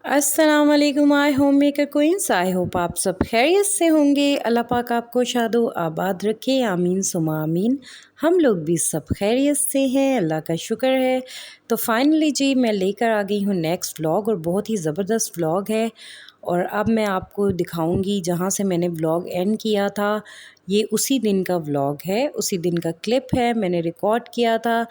अस्सलाम वालेकुम my home maker queens. I hope आप सब खैरियत से होंगे। अल्लाह पाक आपको शादो आबाद रखे, आमीन सुमा आमीन। हम लोग भी सब खैरियत से हैं, अल्लाह का शुक्र है। तो फाइनली जी मैं लेकर आ गई हूँ नेक्स्ट व्लॉग, और बहुत ही ज़बरदस्त व्लॉग है। और अब मैं आपको दिखाऊंगी जहाँ से मैंने व्लॉग एंड किया था। ये उसी दिन का व्लॉग है, उसी दिन का क्लिप है, मैंने रिकॉर्ड किया था।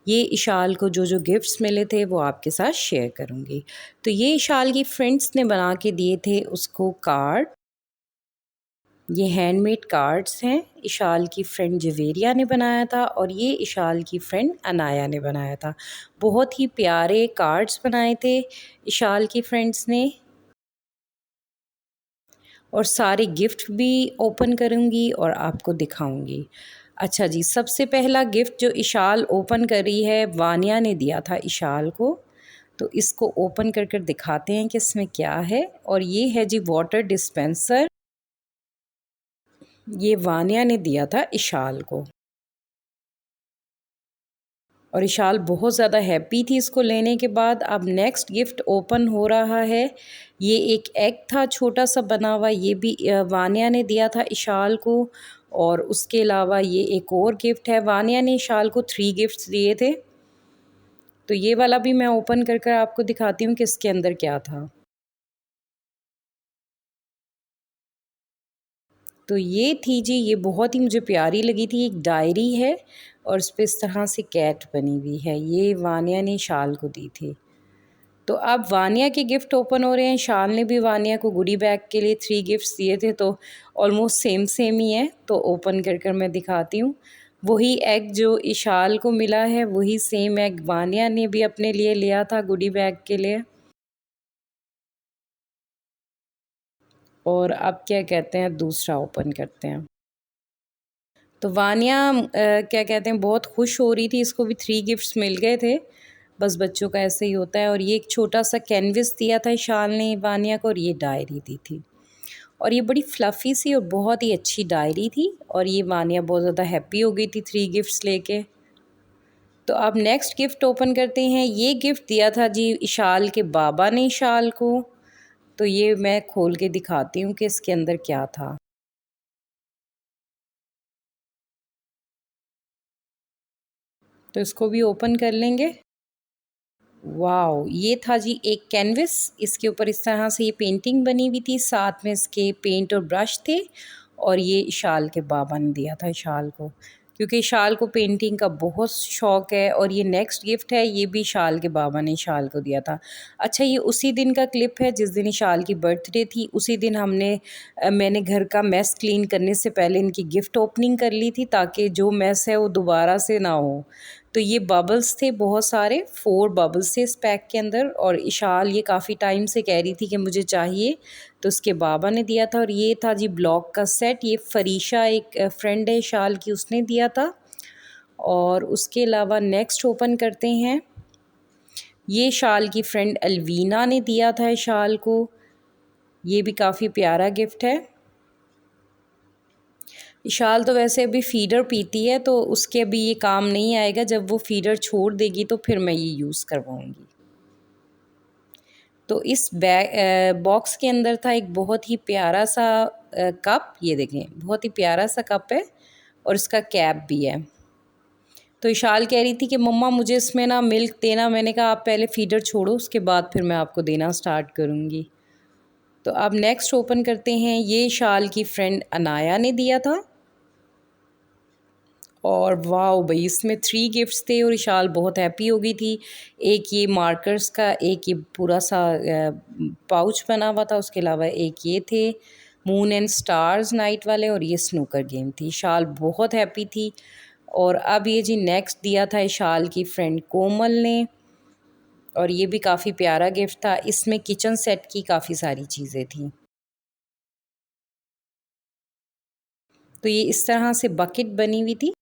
ये इशाल को जो जो गिफ्ट्स मिले थे वो आपके साथ शेयर करूँगी। तो ये इशाल की फ्रेंड्स ने बना के दिए थे उसको कार्ड। ये हैंडमेड कार्ड्स हैं। इशाल की फ्रेंड जवेरिया ने बनाया था और ये इशाल की फ्रेंड अनाया ने बनाया था। बहुत ही प्यारे कार्ड्स बनाए थे इशाल की फ्रेंड्स ने। और सारे गिफ्ट भी ओपन करूँगी और आपको दिखाऊँगी। अच्छा जी, सबसे पहला गिफ्ट जो इशाल ओपन कर रही है, वानिया ने दिया था इशाल को। तो इसको ओपन कर कर दिखाते हैं कि इसमें क्या है। और ये है जी वाटर डिस्पेंसर। ये वानिया ने दिया था इशाल को, और इशाल बहुत ज़्यादा हैप्पी थी इसको लेने के बाद। अब नेक्स्ट गिफ्ट ओपन हो रहा है। ये एक एग था छोटा सा बना हुआ, ये भी वानिया ने दिया था इशाल को। और उसके अलावा ये एक और गिफ्ट है, वानिया ने इशाल को 3 गिफ्ट्स दिए थे। तो ये वाला भी मैं ओपन कर कर आपको दिखाती हूँ कि इसके अंदर क्या था। तो ये थी जी, ये बहुत ही मुझे प्यारी लगी थी। एक डायरी है और उस पे इस तरह से कैट बनी हुई है। ये वानिया ने शाल को दी थी। तो अब वानिया के गिफ्ट ओपन हो रहे हैं। शाल ने भी वानिया को गुडी बैग के लिए 3 गिफ्ट्स दिए थे, तो ऑलमोस्ट सेम सेम ही है। तो ओपन कर कर मैं दिखाती हूँ। वही एग जो इशाल को मिला है, वही सेम एग वानिया ने भी अपने लिए लिया था गुडी बैग के लिए। और अब क्या कहते हैं, दूसरा ओपन करते हैं। तो वानिया क्या कहते हैं, बहुत खुश हो रही थी, इसको भी 3 गिफ्ट्स मिल गए थे। बस बच्चों का ऐसे ही होता है। और ये एक छोटा सा कैनविस दिया था शाल ने वानिया को, और ये डायरी दी थी। और ये बड़ी फ्लफ़ी सी और बहुत ही अच्छी डायरी थी। और ये वानिया बहुत ज़्यादा हैप्पी हो गई थी 3 गिफ्ट्स लेके। तो अब नेक्स्ट गिफ्ट ओपन करते हैं। ये गिफ्ट दिया था जी इशाल के बाबा ने इशाल को। तो ये मैं खोल के दिखाती हूँ कि इसके अंदर क्या था। तो इसको भी ओपन कर लेंगे। वाओ! ये था जी एक कैनविस। इसके ऊपर इस तरह से ये पेंटिंग बनी हुई थी, साथ में इसके पेंट और ब्रश थे। और ये इशाल के बाबा ने दिया था इशाल को, क्योंकि इशाल को पेंटिंग का बहुत शौक़ है। और ये नेक्स्ट गिफ्ट है, ये भी इशाल के बाबा ने इशाल को दिया था। अच्छा, ये उसी दिन का क्लिप है जिस दिन इशाल की बर्थडे थी। उसी दिन मैंने घर का मेस क्लीन करने से पहले इनकी गिफ्ट ओपनिंग कर ली थी, ताकि जो मेस है वो दोबारा से ना हो। तो ये बबल्स थे बहुत सारे, 4 बबल्स थे इस पैक के अंदर। और इशाल ये काफ़ी टाइम से कह रही थी कि मुझे चाहिए, तो उसके बाबा ने दिया था। और ये था जी ब्लॉक का सेट। ये फरीशा एक फ्रेंड है इशाल की, उसने दिया था। और उसके अलावा नेक्स्ट ओपन करते हैं। ये शाल की फ्रेंड अलवीना ने दिया था इशाल को। ये भी काफ़ी प्यारा गिफ्ट है। इशाल तो वैसे अभी फ़ीडर पीती है, तो उसके अभी ये काम नहीं आएगा। जब वो फ़ीडर छोड़ देगी तो फिर मैं ये यूज़ करवाऊँगी। तो इस बॉक्स के अंदर था एक बहुत ही प्यारा सा कप। ये देखें, बहुत ही प्यारा सा कप है और इसका कैप भी है। तो इशाल कह रही थी कि मम्मा मुझे इसमें ना मिल्क देना। मैंने कहा आप पहले फ़ीडर छोड़ो, उसके बाद फिर मैं आपको देना स्टार्ट करूँगी। तो अब नेक्स्ट ओपन करते हैं। ये इशाल की फ्रेंड अनाया ने दिया था। और वाओ भई, इसमें 3 गिफ्ट्स थे और इशाल बहुत हैप्पी हो गई थी। एक ये मार्कर्स का, एक ये पूरा सा पाउच बना हुआ था, उसके अलावा एक ये थे मून एंड स्टार्स नाइट वाले, और ये स्नूकर गेम थी। इशाल बहुत हैप्पी थी। और अब ये जी नेक्स्ट दिया था इशाल की फ्रेंड कोमल ने, और ये भी काफ़ी प्यारा गिफ्ट था। इसमें किचन सेट की काफ़ी सारी चीज़ें थीं। तो ये इस तरह से बकेट बनी हुई थी,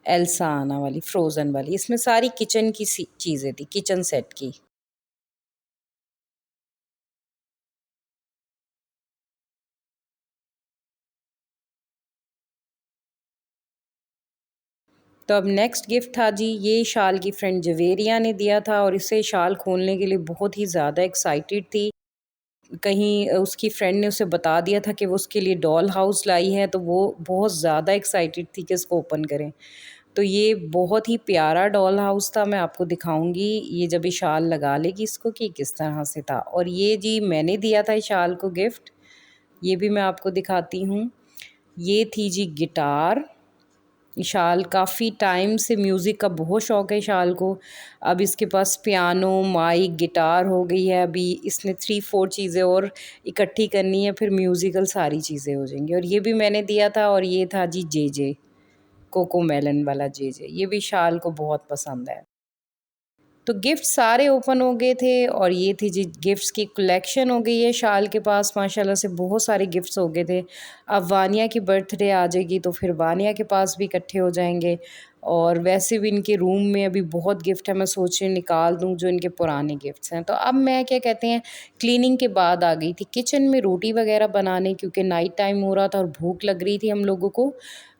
एल्सा आना वाली, फ्रोज़न वाली। इसमें सारी किचन की सी चीज़ें थी, किचन सेट की। तो अब नेक्स्ट गिफ्ट था जी, ये शाल की फ्रेंड जवेरिया ने दिया था और इसे शाल खोलने के लिए बहुत ही ज़्यादा एक्साइटेड थी। कहीं उसकी फ्रेंड ने उसे बता दिया था कि वो उसके लिए डॉल हाउस लाई है, तो वो बहुत ज़्यादा एक्साइटेड थी कि इसको ओपन करें। तो ये बहुत ही प्यारा डॉल हाउस था, मैं आपको दिखाऊँगी ये जब ये शाल लगा लेगी इसको कि किस तरह से था। और ये जी मैंने दिया था इस शाल को गिफ्ट, ये भी मैं आपको दिखाती हूँ। ये थी जी गिटार। शाल काफ़ी टाइम से म्यूज़िक का बहुत शौक़ है शाल को। अब इसके पास पियानो, माइक, गिटार हो गई है। अभी इसने 3-4 चीज़ें और इकट्ठी करनी है, फिर म्यूज़िकल सारी चीज़ें हो जाएँगी। और ये भी मैंने दिया था और ये था जी जेजे, कोकोमेलन वाला जेजे। ये भी शाल को बहुत पसंद है। तो गिफ्ट सारे ओपन हो गए थे और ये थी जी गिफ्ट्स की कलेक्शन हो गई है शाल के पास, माशाल्लाह से बहुत सारे गिफ्ट्स हो गए थे। अब वानिया की बर्थडे आ जाएगी तो फिर वानिया के पास भी इकट्ठे हो जाएंगे। और वैसे भी इनके रूम में अभी बहुत गिफ्ट है, मैं सोच रही निकाल दूँ जो इनके पुराने गिफ्ट्स हैं। तो अब मैं क्या कहते हैं क्लीनिंग के बाद आ गई थी किचन में रोटी वगैरह बनाने, क्योंकि नाइट टाइम हो रहा था और भूख लग रही थी हम लोगों को।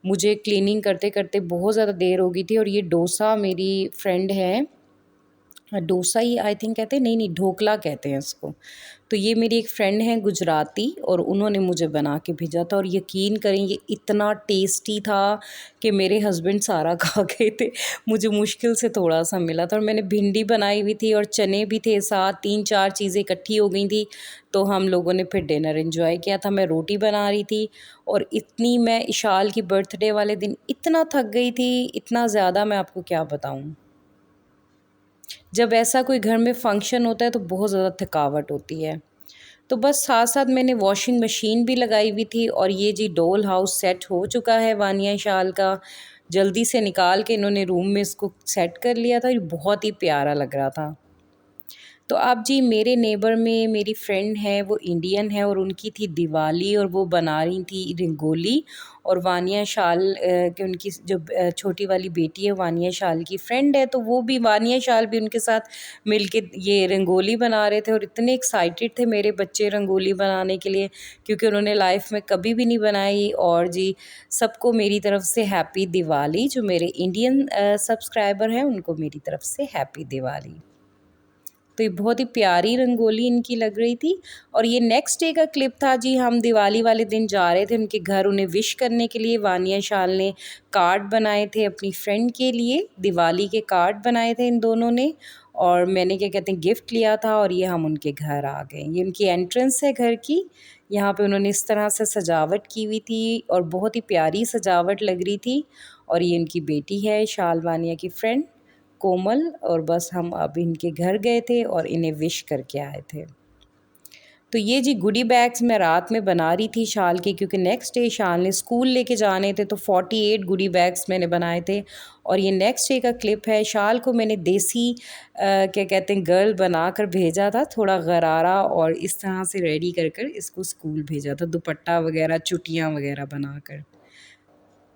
मुझे क्लीनिंग करते करते बहुत ज़्यादा देर हो गई थी। और ये डोसा मेरी फ्रेंड है, डोसा ही आई थिंक कहते हैं, नहीं ढोकला कहते हैं इसको। तो ये मेरी एक फ्रेंड है गुजराती और उन्होंने मुझे बना के भेजा था और यकीन करें ये इतना टेस्टी था कि मेरे हस्बैंड सारा खा गए थे, मुझे मुश्किल से थोड़ा सा मिला था। और मैंने भिंडी बनाई हुई थी और चने भी थे साथ, 3-4 चीज़ें इकट्ठी हो गई थी। तो हम लोगों ने फिर डिनर एंजॉय किया था। मैं रोटी बना रही थी और इतनी मैं इशाल की बर्थडे वाले दिन इतना थक गई थी, इतना ज़्यादा मैं आपको क्या बताऊँ। जब ऐसा कोई घर में फंक्शन होता है तो बहुत ज़्यादा थकावट होती है। तो बस साथ-साथ मैंने वॉशिंग मशीन भी लगाई हुई थी और ये जी डॉल हाउस सेट हो चुका है वानिया शाल का। जल्दी से निकाल के इन्होंने रूम में इसको सेट कर लिया था, ये बहुत ही प्यारा लग रहा था। तो अब जी मेरे नेबर में मेरी फ्रेंड है, वो इंडियन है और उनकी थी दिवाली और वो बना रही थी रंगोली। और वानिया शाल कि उनकी जो छोटी वाली बेटी है वानिया शाल की फ्रेंड है, तो वो भी वानिया शाल भी उनके साथ मिलके ये रंगोली बना रहे थे। और इतने एक्साइटेड थे मेरे बच्चे रंगोली बनाने के लिए, क्योंकि उन्होंने लाइफ में कभी भी नहीं बनाई। और जी सबको मेरी तरफ से हैप्पी दिवाली, जो मेरे इंडियन सब्सक्राइबर हैं उनको मेरी तरफ से हैप्पी दिवाली। तो ये बहुत ही प्यारी रंगोली इनकी लग रही थी। और ये नेक्स्ट डे का क्लिप था जी, हम दिवाली वाले दिन जा रहे थे उनके घर उन्हें विश करने के लिए। वानिया शाल ने कार्ड बनाए थे अपनी फ्रेंड के लिए, दिवाली के कार्ड बनाए थे इन दोनों ने। और मैंने क्या कहते हैं गिफ्ट लिया था और ये हम उनके घर आ गए। ये उनकी एंट्रेंस है घर की। यहाँ पे उन्होंने इस तरह से सजावट की हुई थी और बहुत ही प्यारी सजावट लग रही थी। और ये उनकी बेटी है शाल वानिया की फ्रेंड कोमल। और बस हम अब इनके घर गए थे और इन्हें विश करके आए थे। तो ये जी गुडी बैग्स मैं रात में बना रही थी शाल के, क्योंकि नेक्स्ट डे शाल ने स्कूल लेके जाने थे, तो 48 गुडी बैग्स मैंने बनाए थे। और ये नेक्स्ट डे का क्लिप है। शाल को मैंने देसी क्या कहते हैं गर्ल बनाकर भेजा था, थोड़ा गरारा, और इस तरह से रेडी कर कर इसको स्कूल भेजा था, दुपट्टा वगैरह चुटियाँ वगैरह बनाकर।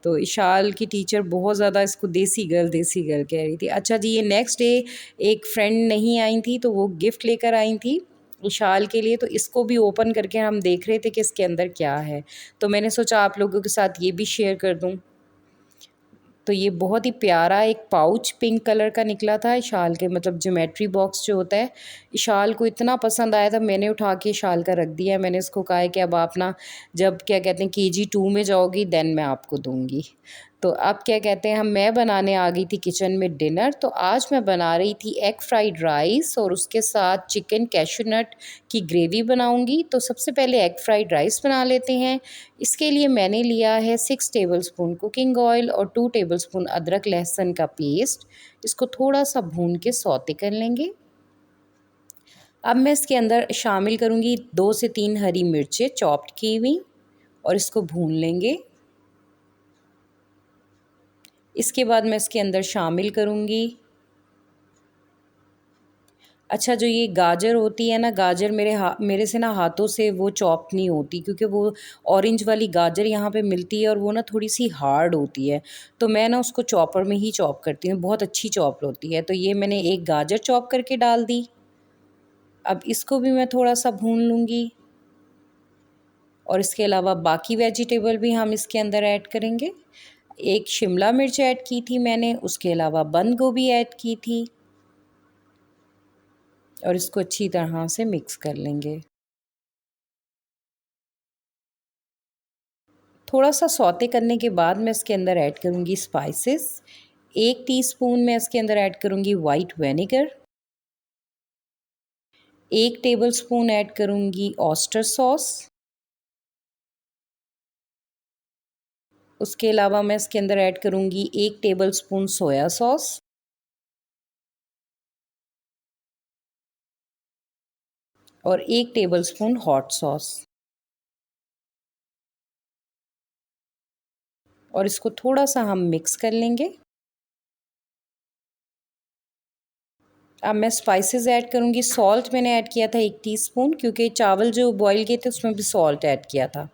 तो इशाल की टीचर बहुत ज़्यादा इसको देसी गर्ल कह रही थी। अच्छा जी, ये नेक्स्ट डे एक फ्रेंड नहीं आई थी, तो वो गिफ्ट लेकर आई थी इशाल के लिए। तो इसको भी ओपन करके हम देख रहे थे कि इसके अंदर क्या है। तो मैंने सोचा आप लोगों के साथ ये भी शेयर कर दूँ। तो ये बहुत ही प्यारा एक पाउच पिंक कलर का निकला था शाल के, मतलब ज्योमेट्री बॉक्स जो होता है। शाल को इतना पसंद आया था, मैंने उठा के शाल का रख दिया। मैंने इसको कहा है कि अब आप ना जब क्या कहते हैं KG 2 में जाओगी देन मैं आपको दूँगी। तो अब क्या कहते हैं मैं बनाने आ गई थी किचन में डिनर। तो आज मैं बना रही थी एग फ्राइड राइस और उसके साथ चिकन कैश्यू नट की ग्रेवी बनाऊंगी। तो सबसे पहले एग फ्राइड राइस बना लेते हैं। इसके लिए मैंने लिया है 6 टेबलस्पून कुकिंग ऑयल और 2 टेबलस्पून अदरक लहसुन का पेस्ट। इसको थोड़ा सा भून के सौते कर लेंगे। अब मैं इसके अंदर शामिल करूँगी 2 से 3 हरी मिर्चें चॉप्ड की हुई और इसको भून लेंगे। इसके बाद मैं इसके अंदर शामिल करूँगी, अच्छा जो ये गाजर होती है ना, गाजर मेरे से ना हाथों से वो चॉप नहीं होती, क्योंकि वो ऑरेंज वाली गाजर यहाँ पे मिलती है और वो ना थोड़ी सी हार्ड होती है। तो मैं ना उसको चॉपर में ही चॉप करती हूँ, बहुत अच्छी चॉप होती है। तो ये मैंने एक गाजर चॉप करके डाल दी। अब इसको भी मैं थोड़ा सा भून लूँगी और इसके अलावा बाकी वेजिटेबल भी हम इसके अंदर ऐड करेंगे। एक शिमला मिर्च ऐड की थी मैंने, उसके अलावा बंद गोभी ऐड की थी और इसको अच्छी तरह से मिक्स कर लेंगे। थोड़ा सा सौते करने के बाद मैं इसके अंदर ऐड करूँगी स्पाइसेस। 1 टीस्पून मैं इसके अंदर ऐड करूँगी वाइट विनेगर। 1 टेबलस्पून ऐड करूँगी ऑयस्टर सॉस। उसके अलावा मैं इसके अंदर ऐड करूँगी 1 टेबलस्पून सोया सॉस और 1 टेबलस्पून हॉट सॉस और इसको थोड़ा सा हम मिक्स कर लेंगे। अब मैं स्पाइसेस ऐड करूँगी। सॉल्ट मैंने ऐड किया था 1 टीस्पून, क्योंकि चावल जो बॉईल किए थे उसमें भी सॉल्ट ऐड किया था।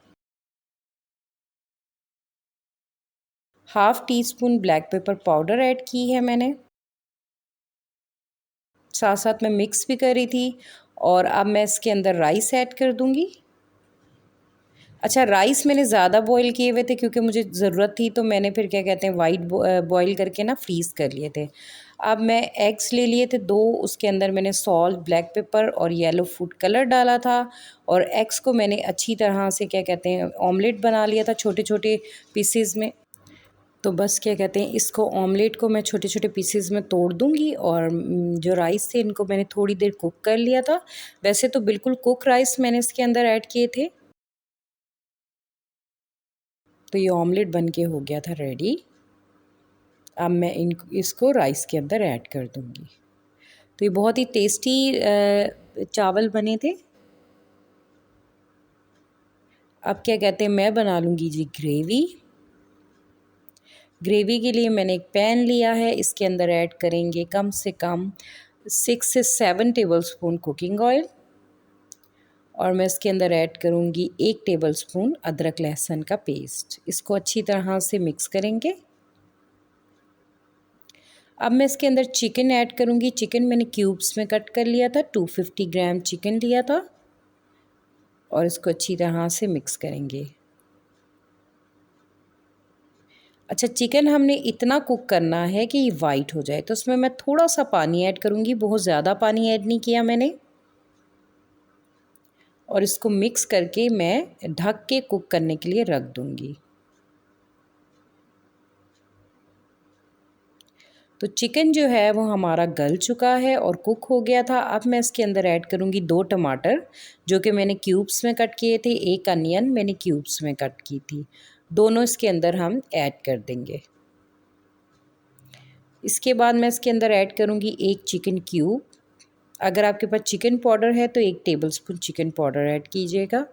Half tea spoon black pepper powder add की है मैंने। साथ साथ मैं मिक्स भी कर रही थी और अब मैं इसके अंदर राइस ऐड कर दूँगी। अच्छा, राइस मैंने ज़्यादा बॉईल किए हुए थे क्योंकि मुझे ज़रूरत थी, तो मैंने फिर क्या कहते हैं वाइट बॉईल करके ना फ्रीज़ कर लिए थे। अब मैं एग्स ले लिए थे 2, उसके अंदर मैंने सॉल्ट, ब्लैक पेपर और येलो फूड कलर डाला था और एग्स को मैंने अच्छी तरह से क्या कहते हैं ऑमलेट बना लिया था छोटे-छोटे पीसेज़ में। तो बस क्या कहते हैं इसको ऑमलेट को मैं छोटे-छोटे पीसेज़ में तोड़ दूँगी और जो राइस थे इनको मैंने थोड़ी देर कुक कर लिया था। वैसे तो बिल्कुल कुक राइस मैंने इसके अंदर ऐड किए थे। तो ये ऑमलेट बन के हो गया था रेडी। अब मैं इसको राइस के अंदर ऐड कर दूँगी। तो ये बहुत ही टेस्टी चावल बने थे। अब क्या कहते हैं मैं बना लूँगी जी ग्रेवी। ग्रेवी के लिए मैंने एक पैन लिया है, इसके अंदर ऐड करेंगे कम से कम 6 से 7 टेबलस्पून कुकिंग ऑयल और मैं इसके अंदर ऐड करूँगी 1 टेबलस्पून अदरक लहसुन का पेस्ट। इसको अच्छी तरह से मिक्स करेंगे। अब मैं इसके अंदर चिकन ऐड करूँगी। चिकन मैंने क्यूब्स में कट कर लिया था, 250 ग्राम चिकन लिया था और इसको अच्छी तरह से मिक्स करेंगे। अच्छा, चिकन हमने इतना कुक करना है कि ये वाइट हो जाए, तो उसमें मैं थोड़ा सा पानी ऐड करूँगी, बहुत ज़्यादा पानी ऐड नहीं किया मैंने। और इसको मिक्स करके मैं ढक के कुक करने के लिए रख दूँगी। तो चिकन जो है वो हमारा गल चुका है और कुक हो गया था। अब मैं इसके अंदर ऐड करूँगी 2 टमाटर जो कि मैंने क्यूब्स में कट किए थे, 1 अनियन मैंने क्यूब्स में कट की थी। दोनों इसके अंदर हम ऐड कर देंगे। इसके बाद मैं इसके अंदर ऐड करूँगी 1 चिकन क्यूब। अगर आपके पास चिकन पाउडर है तो 1 टेबलस्पून चिकन पाउडर ऐड कीजिएगा।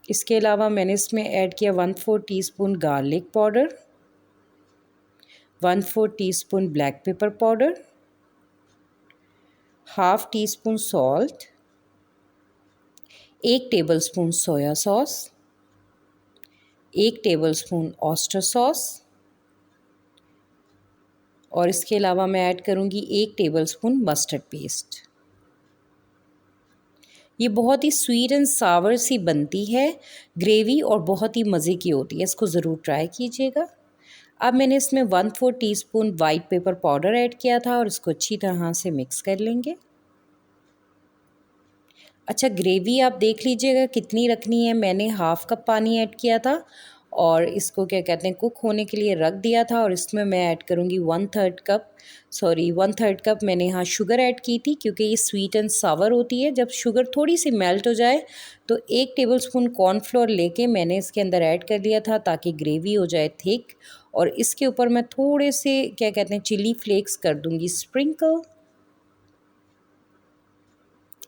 इसके अलावा मैंने इसमें ऐड किया 1/4 teaspoon garlic powder, 1/4 teaspoon black pepper powder, half tea spoon salt, 1 tablespoon soya sauce, 1 tablespoon oyster sauce और इसके अलावा मैं ऐड करूँगी 1 टेबलस्पून मस्टर्ड पेस्ट। ये बहुत ही स्वीट एंड सावर सी बनती है ग्रेवी और बहुत ही मज़े की होती है, इसको ज़रूर ट्राई कीजिएगा। अब मैंने इसमें 1/4 teaspoon white pepper powder add किया था और इसको अच्छी तरह से मिक्स कर लेंगे। अच्छा, ग्रेवी आप देख लीजिएगा कितनी रखनी है। मैंने हाफ़ कप पानी ऐड किया था और इसको क्या कहते हैं कुक होने के लिए रख दिया था और इसमें मैं ऐड करूँगी 1/3 कप मैंने यहाँ शुगर ऐड की थी क्योंकि ये स्वीट एंड सावर होती है। जब शुगर थोड़ी सी मेल्ट हो जाए तो 1 टेबलस्पून कॉर्नफ्लोर लेके मैंने इसके अंदर ऐड कर दिया था ताकि ग्रेवी हो जाए थिक और इसके ऊपर मैं थोड़े से क्या कहते हैं चिली फ्लेक्स कर दूँगी स्प्रिंकल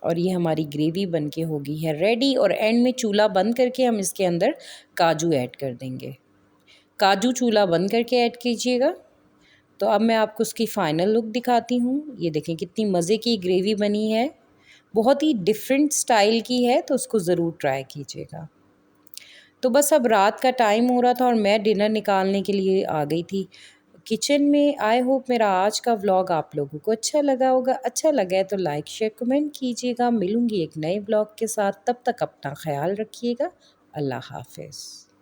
और ये हमारी ग्रेवी बनके हो गई है रेडी। और एंड में चूल्हा बंद करके हम इसके अंदर काजू ऐड कर देंगे। काजू चूल्हा बंद करके ऐड कीजिएगा। तो अब मैं आपको उसकी फ़ाइनल लुक दिखाती हूँ। ये देखें कितनी मज़े की ग्रेवी बनी है, बहुत ही डिफरेंट स्टाइल की है, तो उसको ज़रूर ट्राई कीजिएगा। तो बस अब रात का टाइम हो रहा था और मैं डिनर निकालने के लिए आ गई थी किचन में। आई होप मेरा आज का व्लॉग आप लोगों को अच्छा लगा होगा। अच्छा लगा है तो लाइक शेयर कमेंट कीजिएगा। मिलूँगी एक नए व्लॉग के साथ, तब तक अपना ख़्याल रखिएगा। अल्लाह हाफ़िज़।